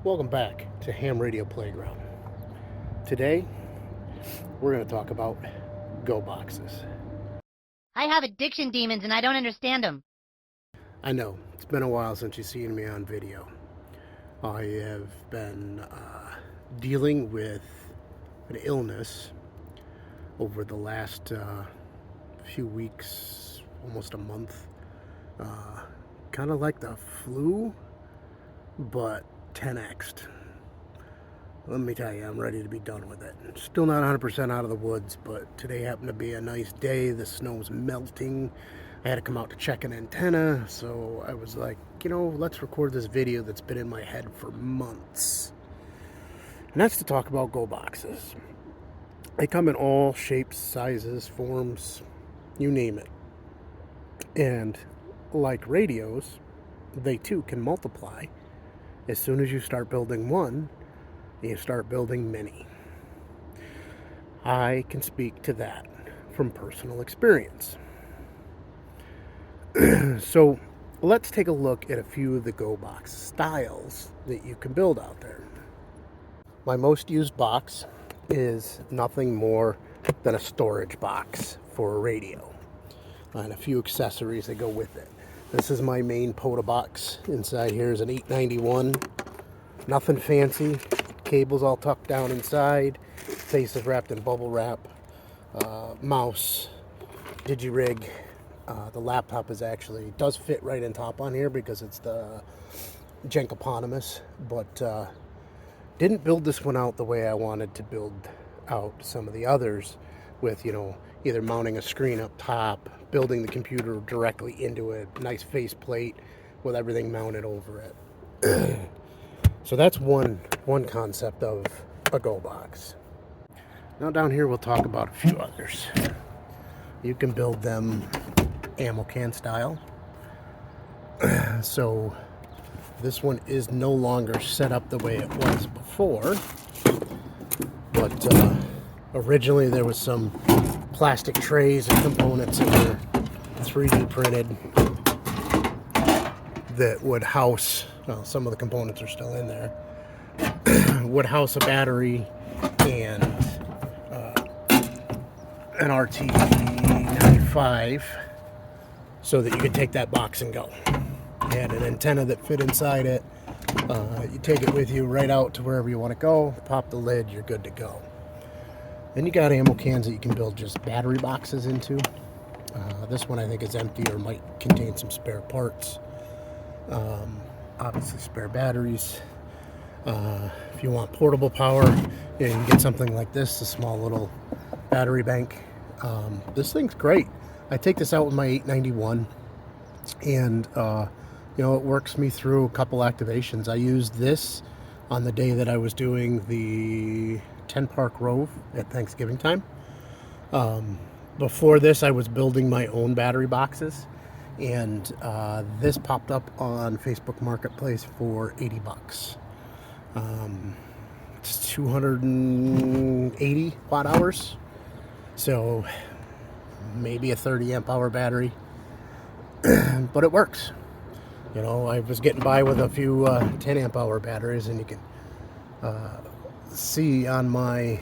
Welcome back to Ham Radio Playground. Today, we're going to talk about go boxes. I have addiction demons and I don't understand them. I know, it's been a while since you've seen me on video. I have been dealing with an illness over the last few weeks, almost a month. Kind of like the flu, but 10x'd. Let me tell you, I'm ready to be done with it. Still not 100% out of the woods, but today happened to be a nice day. The snow's melting. I had to come out to check an antenna, so I was like, let's record this video that's been in my head for months. And that's to talk about go boxes. They come in all shapes, sizes, forms, you name it. And like radios, they too can multiply. As soon as you start building one, you start building many. I can speak to that from personal experience. So let's take a look at a few of the go box styles that you can build out there. My most used box is nothing more than a storage box for a radio and a few accessories that go with it. This is my main POTA box. Inside here is an 891. Nothing fancy. Cables all tucked down inside. Face is wrapped in bubble wrap. Mouse. Digi-rig. The laptop does fit right in top on here because it's the Jenkopotamus. But didn't build this one out the way I wanted to build out some of the others with, either mounting a screen up top, building the computer directly into it, nice face plate with everything mounted over it. So that's one concept of a go box. Now down here we'll talk about a few others. You can build them ammo can style. So this one is no longer set up the way it was before, but originally there was some plastic trays and components that were 3D printed that would house, some of the components are still in there, would house a battery and an RT95 so that you could take that box and go. It had an antenna that fit inside it. You take it with you right out to wherever you want to go, pop the lid, you're good to go. Then you got ammo cans that you can build just battery boxes into. This one I think is empty or might contain some spare parts. Obviously spare batteries. If you want portable power, you can get something like this, a small little battery bank. This thing's great. I take this out with my 891 and it works me through a couple activations. I used this on the day that I was doing the 10 Park Rove at Thanksgiving time. Before this, I was building my own battery boxes, and this popped up on Facebook Marketplace for $80. It's 280 watt hours, so maybe a 30 amp hour battery, but it works. I was getting by with a few 10 amp hour batteries, and you can see on my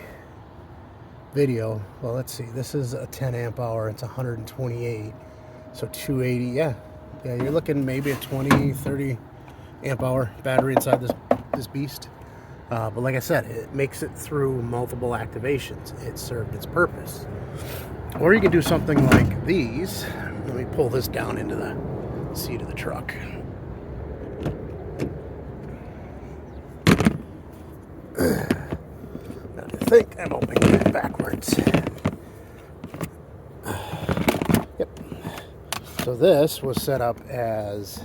video, well, let's see, this is a 10 amp hour, it's 128, so 280, yeah, you're looking maybe a 20-30 amp hour battery inside this beast. But like I said, it makes it through multiple activations. It served its purpose. Or you can do something like these. Let me pull this down into the seat of the truck. I think I'm opening it backwards. Yep. So this was set up as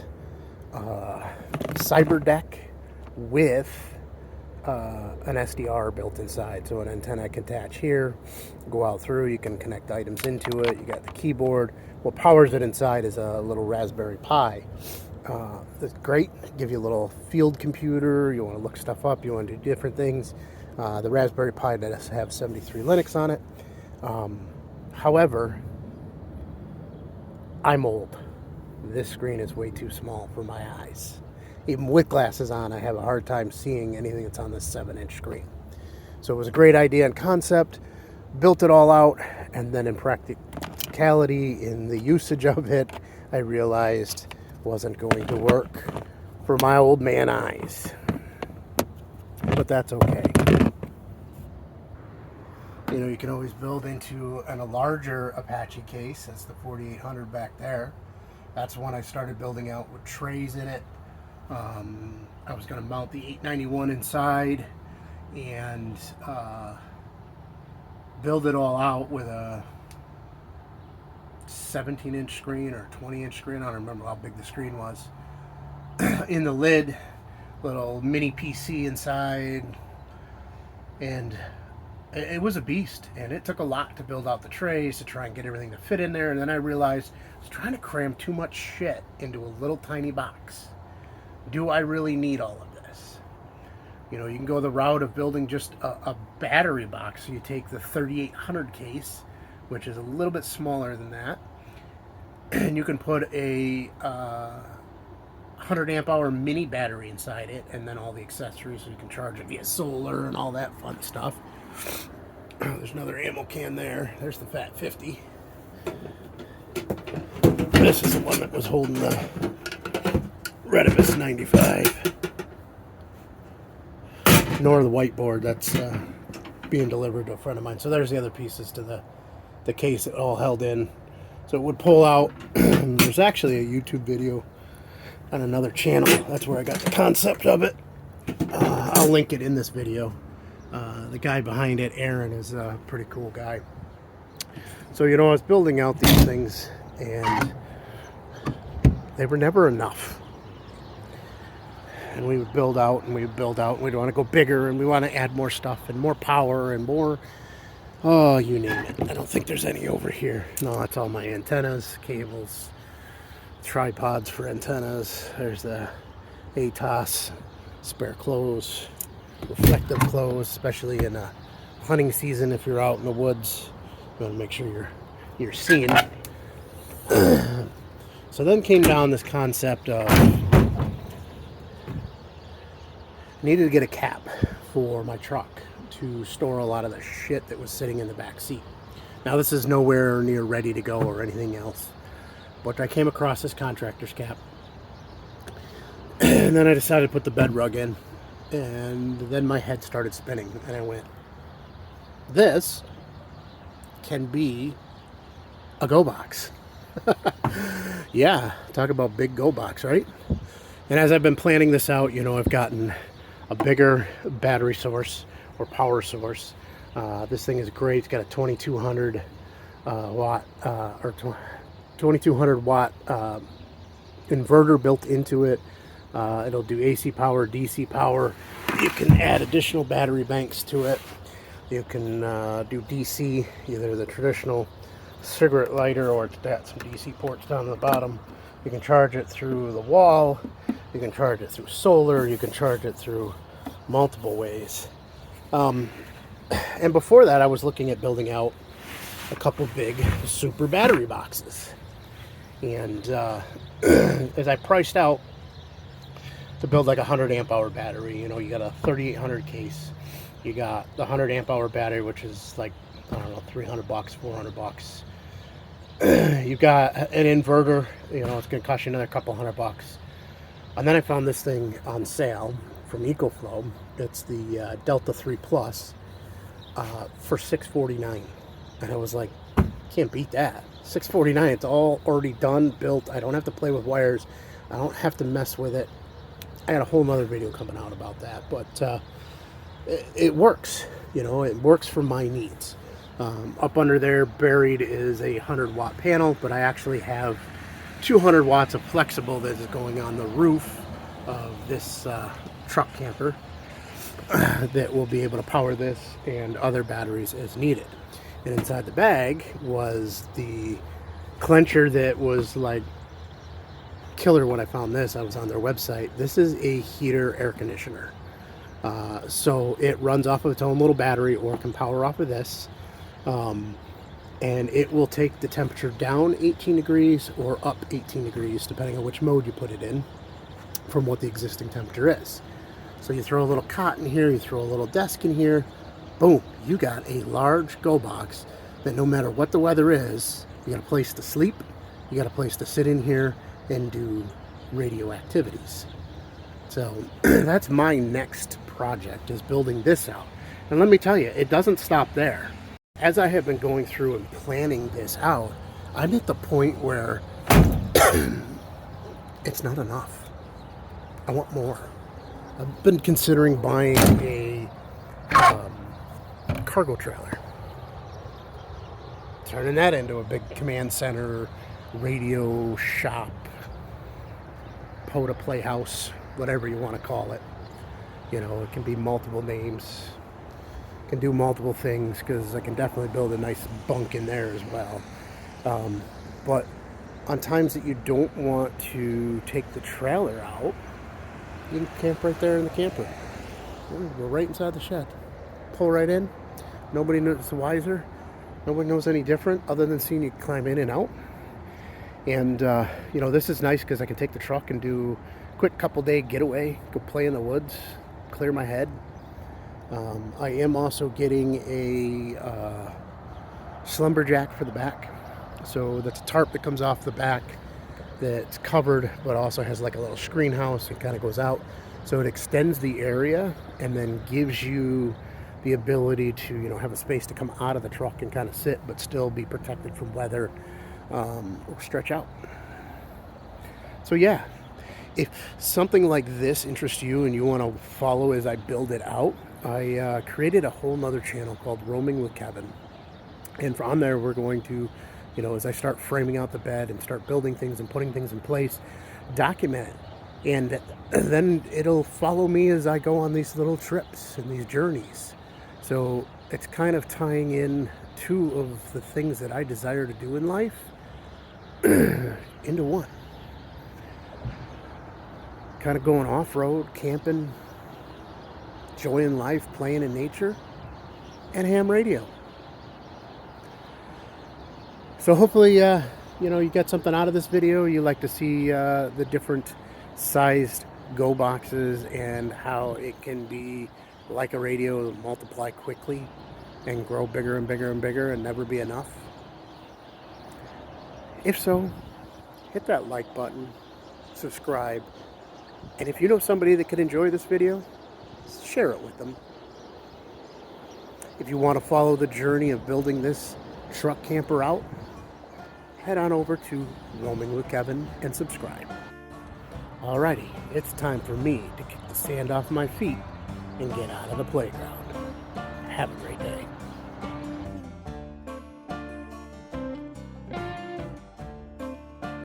cyber deck with an SDR built inside, so an antenna can attach here, go out through, you can connect items into it, you got the keyboard. What powers it inside is a little Raspberry Pi. It's great, give you a little field computer, you want to look stuff up, you want to do different things. The Raspberry Pi does have 73 Linux on it. However, I'm old. This screen is way too small for my eyes. even with glasses on, I have a hard time seeing anything that's on this 7-inch screen. So it was a great idea and concept, built it all out, and then in practicality, in the usage of it, I realized wasn't going to work for my old man eyes. But that's okay. You know, you can always build into a larger Apache case. That's the 4800 back there. That's one I started building out with trays in it. I was going to mount the 891 inside and build it all out with a 17-inch screen or 20-inch screen. I don't remember how big the screen was. In the lid, little mini PC inside, and it was a beast, and it took a lot to build out the trays to try and get everything to fit in there. And then I realized I was trying to cram too much shit into a little tiny box. Do I really need all of this? You know, you can go the route of building just a battery box. So you take the 3800 case, which is a little bit smaller than that, and you can put a 100 amp hour mini battery inside it, and then all the accessories, so you can charge it via solar and all that fun stuff. There's another ammo can there. There's the Fat 50. This is the one that was holding the Redibus 95. Nor the whiteboard that's being delivered to a friend of mine. So there's the other pieces to the case that all held in. So it would pull out. There's actually a YouTube video on another channel. That's where I got the concept of it. I'll link it in this video. The guy behind it, Aaron, is a pretty cool guy. So, you know, I was building out these things, and they were never enough. And we would build out, and we would build out, and we'd want to go bigger, and we want to add more stuff, and more power, and more, oh, you name it. I don't think there's any over here. No, that's all my antennas, cables, tripods for antennas. There's the ATOS, spare clothes, reflective clothes, especially in hunting season. If you're out in the woods, you want to make sure you're seeing. So then came down this concept of needed to get a cap for my truck to store a lot of the shit that was sitting in the back seat. Now this is nowhere near ready to go or anything else, but I came across this contractor's cap, and then I decided to put the bed rug in, and then my head started spinning, and I went, this can be a go box. Yeah, talk about big go box, right? And as I've been planning this out, you know, I've gotten a bigger battery source or power source. This thing is great. It's got a 2200 watt or 2200 watt inverter built into it. It'll do AC power, DC power. You can add additional battery banks to it. You can do DC, either the traditional cigarette lighter, or it's got some DC ports down the bottom. You can charge it through the wall. You can charge it through solar. You can charge it through multiple ways. And before that, I was looking at building out a couple big super battery boxes. And as I priced out to build like a 100 amp hour battery, you know, you got a 3800 case. You got the 100 amp hour battery, which is like, I don't know, $300, $400. You've got an inverter, you know, it's going to cost you another couple $100. And then I found this thing on sale from EcoFlow. It's the Delta 3 Plus for $649. And I was like, can't beat that. $649, it's all already done, built. I don't have to play with wires. I don't have to mess with it. I got a whole nother video coming out about that. But it works, you know, it works for my needs. Up under there buried is a 100 watt panel, but I actually have 200 watts of flexible that is going on the roof of this truck camper that will be able to power this and other batteries as needed. And inside the bag was the clencher that was like killer when I found this. I was on their website. This is a heater air conditioner. So it runs off of its own little battery, or can power off of this. And it will take the temperature down 18 degrees or up 18 degrees, depending on which mode you put it in. from what the existing temperature is. So you throw a little cot in here, you throw a little desk in here, boom, you got a large go box that no matter what the weather is, you got a place to sleep, you got a place to sit in here and do radio activities. So that's my next project, is building this out. And let me tell you, it doesn't stop there. As I have been going through and planning this out, I'm at the point where it's not enough. I want more. I've been considering buying a cargo trailer, turning that into a big command center, radio shop, POTA playhouse, whatever you want to call it. You know, it can be multiple names, can do multiple things, because I can definitely build a nice bunk in there as well. But on times that you don't want to take the trailer out, you can camp right there in the camper. We're right inside the shed. Pull right in. Nobody knows the wiser. Nobody knows any different other than seeing you climb in and out. And, you know, this is nice because I can take the truck and do a quick couple-day getaway, go play in the woods, clear my head. I am also getting a slumberjack for the back. So that's a tarp that comes off the back that's covered, but also has like a little screen house. It kind of goes out. So it extends the area and then gives you the ability to, you know, have a space to come out of the truck and kind of sit, but still be protected from weather, or stretch out. So yeah, if something like this interests you and you want to follow as I build it out, I created a whole nother channel called Roaming with Kevin. And on there, we're going to, you know, as I start framing out the bed and start building things and putting things in place, document it. And then it'll follow me as I go on these little trips and these journeys. So it's kind of tying in two of the things that I desire to do in life into one. Kind of going off-road, camping, enjoying life, playing in nature, and ham radio. So hopefully, you know, you get something out of this video. You like to see the different sized go boxes and how it can be like a radio, multiply quickly and grow bigger and bigger and bigger and never be enough. If so, hit that like button, subscribe, and if you know somebody that could enjoy this video, share it with them. If you want to follow the journey of building this truck camper out, head on over to Roaming with Kevin and subscribe. Alrighty, it's time for me to kick the sand off my feet and get out of the playground. Have a great day.